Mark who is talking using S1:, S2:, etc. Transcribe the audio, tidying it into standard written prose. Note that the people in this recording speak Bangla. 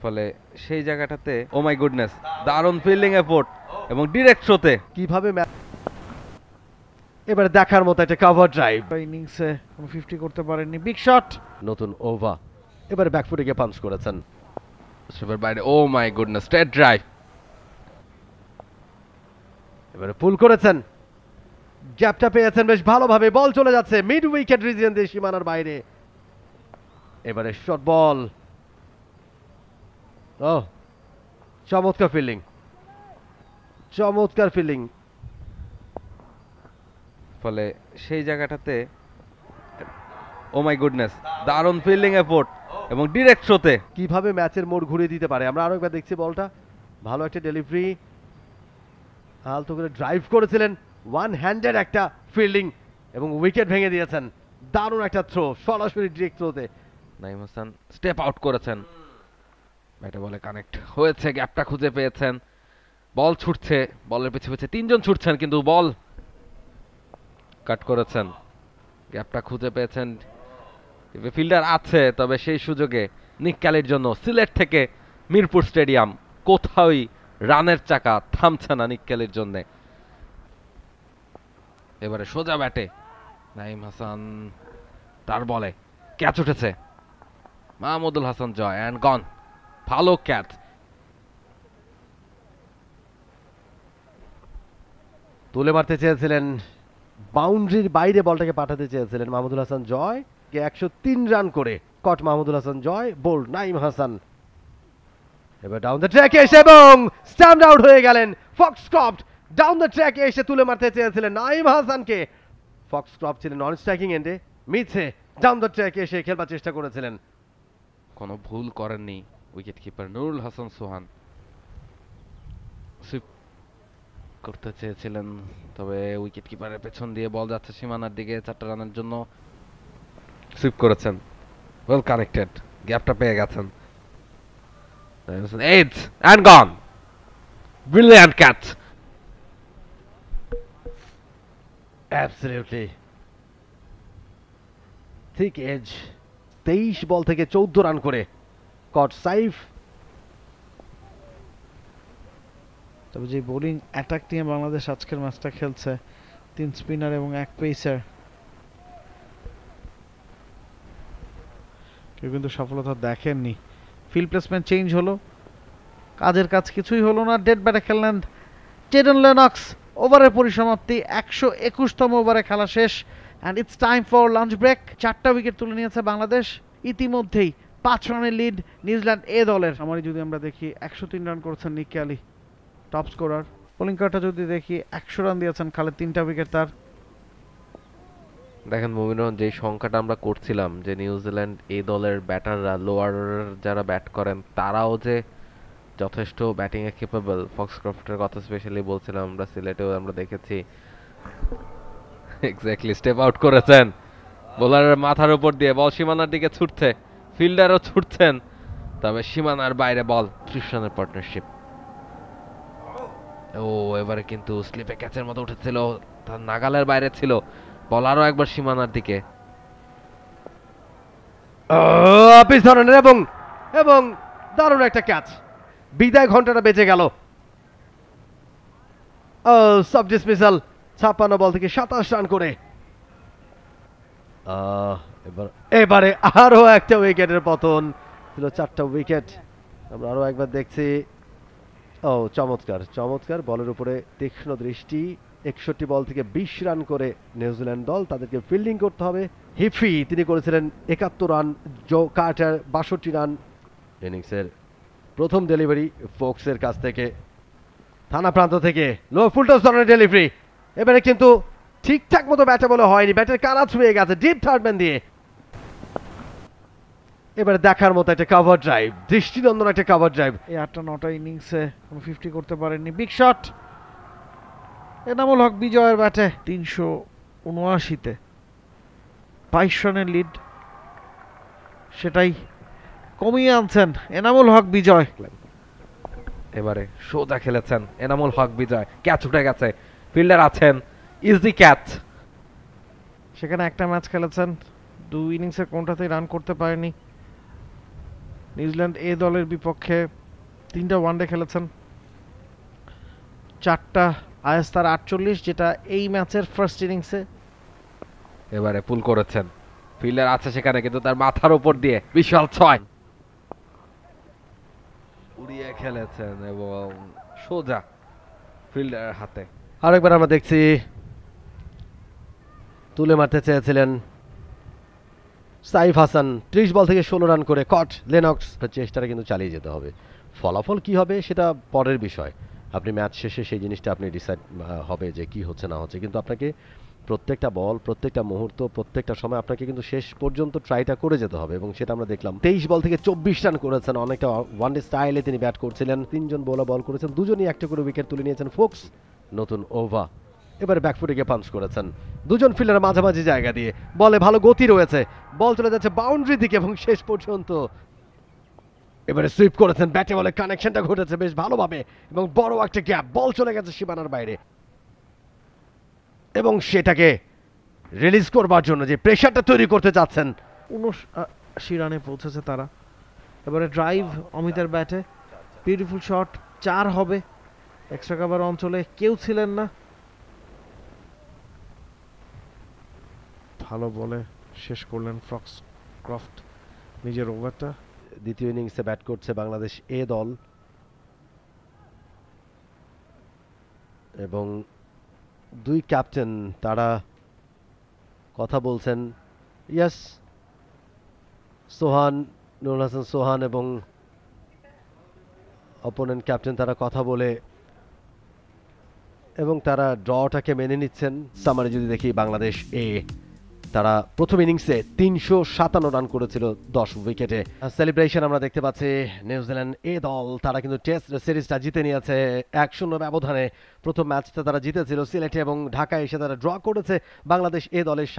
S1: ফলে সেই জায়গাটাতে ও মাই গুডনেস, দারুণ ফিল্ডিং এফোর্ট এবং ডিরেক্ট থ্রোতে
S2: কিভাবে এবারে দেখার মতো একটা কভার ড্রাইভ,
S3: ইনিংসে 50 করতে পারেননি, বিগ শট,
S2: নতুন ওভার, এবারে ব্যাকফুটে গিয়ে পাঞ্চ করেছেন,
S1: স্টেপের বাইরে, ও মাই গুডনেস, স্ট্রেট ড্রাইভ,
S2: এবারে পুল করেছেন, গ্যাপটা পেয়েছেন বেশ ভালোভাবে, বল চলে যাচ্ছে মিড উইকেট রিজিয়ন দিয়ে সীমানার বাইরে, এবারে শর্ট বল, ও চমৎকার ফিল্ডিং, চমৎকার ফিল্ডিং,
S1: ফলে সেই জায়গাটাতে ও মাই গুডনেস, দারুণ ফিল্ডিং এফোর্ট এবং ডিরেক্ট থ্রোতে
S2: কিভাবে ম্যাচের মোড় ঘুরিয়ে দিতে পারে। আমরা আরো একবার দেখছি বলটা, ভালো একটা ডেলিভারি, আলতো করে ড্রাইভ করেছিলেন, ওয়ান হ্যান্ডেড একটা ফিল্ডিং এবং উইকেট ভেঙে দিয়েছেন, দারুণ একটা থ্রো, সরাসরি ডিরেক্ট থ্রোতে।
S1: নাইম হাসান স্টেপ আউট করেছেন, ব্যাটে বলে কানেক্ট হয়েছে, গ্যাপটা খুঁজে পেয়েছেন, বল ছুটছে, বলের পিছে পিছে তিনজন ছুটছেন কিন্তু বল কাট করেছেন, গ্যাপটা খুঁজে পেয়েছেন, ফিল্ডার আছে, তবে সেই সুযোগে নিক ক্যালির জন্য সিলেট থেকে মিরপুর স্টেডিয়াম কোথাওই রানের চাকা থামছে না নিক ক্যালির জন্য। এবারে সোজা ব্যাটে নাইম হাসান, তার বলে ক্যাচ উঠেছে, মাহমুদুল হাসান জয় অ্যান্ড গন, ভালো ক্যাচ,
S2: তুলে মারতে চেয়েছিলেন, বাউন্ডারির বাইরে বলটাকে পাঠাতে চেয়েছিলেন মাহমুদুল হাসান জয়, 103 রান করে কট মাহমুদুল হাসান জয়, বোল্ড নাইম হাসান। এবার ডাউন দ্য ট্র্যাকে এসে এবং স্ট্যাম্প আউট হয়ে গেলেন, ফক্সক্রফট ডাউন দ্য ট্র্যাকে এসে তুলে মারতে চেয়েছিলেন নাইম হাসানকে, ফক্সক্রফট ছিলেন নন স্ট্রাইকিং এন্ডে, মিছে ডাউন দ্য ট্র্যাকে এসে খেলবার চেষ্টা করেছিলেন।
S1: কোনো ভুল করেননি উইকেট কিপার নুরুল হাসান সোহান, সুইপ করতে চেয়েছিলেন, তবে উইকেট কিপারের পেছন দিয়ে বল যাচ্ছে সীমানার দিকে, 4টা রানের জন্য সুইপ করেছেন, ওয়েল কানেক্টেড, গ্যাপটা পেয়ে গেছেন, edged and gone, brilliant catch,
S2: absolutely thick edge, 23 ball থেকে 14 রান করে কট সাইফ।
S3: তবে যে বোলিং অ্যাটাক নিয়ে বাংলাদেশ আজকের ম্যাচটা খেলছে, 3 স্পিনার এবং 1 পেসার, কেউ কিন্তু সফলতা দেখেননি। ফিল্ড প্লেসমেন্ট চেঞ্জ হলো, কাজের কাজ কিছুই হলো না, ডেড ব্যাটে খেললেন জেডন লেনক্স, ওভারের পরিসমাপ্তি, 121তম ওভারে খেলা শেষ, and it's time for lunch break. 4টা উইকেট তুলে নিয়েছে বাংলাদেশ, ইতিমধ্যেই 5 রানের লিড নিউজিল্যান্ড এ দলের। আমারই যদি আমরা দেখি 103 রান করেছেন নিক ক্যালি, টপ স্কোরার। বোলিং কার্ডটা যদি দেখি 100 রান দিয়েছেন খালেদ, 3টা উইকেট তার।
S1: দেখেন মুমিনুর রহমান, যেই সংখ্যাটা আমরা করছিলাম যে নিউজিল্যান্ড এই দলের ব্যাটাররা, লোয়ার যারা ব্যাট করেন তারাও যে যথেষ্ট ব্যাটিং এ ক্যাপেবল, ফক্সক্রফটের কথা স্পেশালি বলছিলাম, আমরা সিলেটেও আমরা দেখেছি, এক্স্যাক্টলি স্টেপ আউট করেছেন, বোলারের মাথার উপর দিয়ে বল সীমানার দিকে ছুটছে, ফিল্ডারও ছুটছেন, তবে সীমানার বাইরে বল, 30 রানের পার্টনারশিপ। ও এবারে কিন্তু স্লিপে ক্যাচের মতো উঠেছিল, তার নাগালের বাইরে ছিল, বল আরো একবার সীমানার দিকে,
S2: পিস ধরনের এবং এবং দারুণ একটা ক্যাচ, বিদায় ঘন্টাটা বেঁচে গেল। সাব ডিসমিসাল, 56 বল থেকে 27 রান করে। এবারে আরো একটা উইকেটের পতন, ছিল 4টা উইকেট। আমরা আরো একবার দেখছি, ও চমৎকার চমৎকার বলের উপরে তীক্ষ্ণ দৃষ্টি। 61 বল থেকে 20 রান করে নিউজিল্যান্ড দল, তাদেরকে ফিল্ডিং করতে হবে। হিফি তিনি করেছিলেন 71 রান, জো কার্টার 62 রান। ইনিংসের প্রথম ডেলিভারি ফোক্সের কাছ থেকে, থানা প্রান্ত থেকে লো ফুলটস ধরনের ডেলিভারি, এবারে কিন্তু ঠিকঠাক মতো ব্যাটে বলে হয়নি, ব্যাটের কানা ছুঁয়ে গেছে ডিপ থার্ডম্যান দিয়ে। এবারে দেখার মতো একটা কভার ড্রাইভ, দৃষ্টিনন্দন একটা কভার ড্রাইভ।
S3: এই 8টা-9টা ইনিংসে 50 করতে পারেননি, বিগ শট, এনামুল হক বিজয়ের ব্যাটে 379-তে 22 রানের লিড, সেটাই কমিয়ে আনছেন এনামুল হক বিজয়।
S1: এবারে সোজা খেলেছেন এনামুল হক বিজয়, ক্যাচ উঠে গেছে, ফিল্ডার আছেন, ইজি ক্যাচ।
S3: সেখানে একটা ম্যাচ খেলেছেন, 2 ইনিংসের কোনটাতেই রান করতে পারেনি। নিউজিল্যান্ড এ দলের বিপক্ষে 3টা ওয়ানডে খেলেছেন, 4টা আয়াস্তার 48, যেটা এই ম্যাচের ফার্স্ট ইনিংসে।
S1: এবারে পুল করেছেন, ফিল্ডার আছে সেখানে কিন্তু তার মাথার উপর দিয়ে বিশাল 6 উড়িয়ে খেলেছেন এবং সোজা ফিল্ডারের হাতে।
S2: আরেকবার আমরা দেখছি তুলে মারতে চেয়েছিলেন সাইফ হাসান, 30 বল থেকে 16 রান করে কট লেনক্স। চেষ্টাটা কিন্তু চালিয়ে যেতে হবে, ফলাফল কি হবে সেটা পরের বিষয়। আপনি ম্যাচ শেষে সেই জিনিসটা আপনি ডিসাইড হবে যে কি হচ্ছে না হচ্ছে, কিন্তু আপনাকে প্রত্যেকটা বল, প্রত্যেকটা মুহূর্ত, প্রত্যেকটা সময় আপনাকে কিন্তু শেষ পর্যন্ত ট্রাইটা করে যেতে হবে, এবং সেটা আমরা দেখলাম। 23 বল থেকে 24 রান করেছেন, অনেকটা ওয়ানডে স্টাইলে তিনি ব্যাট করছিলেন। 3 জন বোলার বল করেছেন, দুজনই একটা করে উইকেট তুলে নিয়েছেন। ফোক্স নতুন ওভার, এবারে ব্যাকফুটে গিয়ে পাঞ্চ করেছেন, দুজন ফিল্ডার মাঝামাঝি জায়গা দিয়ে, বলে ভালো গতি রয়েছে, বল চলে যাচ্ছে বাউন্ডারি দিকে এবং শেষ পর্যন্ত এবারে সুইপ করেছেন, ব্যাটে বলে কানেকশনটা ঘটেছে বেশ ভালোভাবে এবং বড় একটা গ্যাপ, বল চলে গেছে সীমানার বাইরে, এবং সেটাকে রিলিজ করবার জন্য যে প্রেশারটা তৈরি করতে চাচ্ছেন।
S3: 79 রানে পৌঁছেছে তারা। এবারে ড্রাইভ অমিতের ব্যাটে, বিউটিফুল শট, 4 হবে। এক্সট্রা কভার অঞ্চলে কেউ ছিলেন না, ভালো বলে শেষ করলেন ক্রফট নিজের ওভারটা।
S2: দ্বিতীয় ইনিংসে ব্যাট করছে বাংলাদেশ এ দল, এবং দুই ক্যাপ্টেন তারা কথা বলছেন। ইয়াস, সোহান, নুরুল হাসান সোহান এবং অপোনেন্ট ক্যাপ্টেন তারা কথা বলে এবং তারা ড্রটাকে মেনে নিচ্ছেন। সামারে যদি দেখি বাংলাদেশ এ, তারা প্রথম ইনিংসে 357 রান করেছিল 10 উইকেটে। সেলিব্রেশন আমরা দেখতে পাচ্ছি নিউজিল্যান্ড এ দল, তারা কিন্তু টেস্ট সিরিজটা জিতে নিয়েছে 1-0 ব্যবধানে। প্রথম ম্যাচটা তারা জিতেছিল সিলেটে এবং ঢাকায় এসে তারা ড্র করেছে বাংলাদেশ এ দলের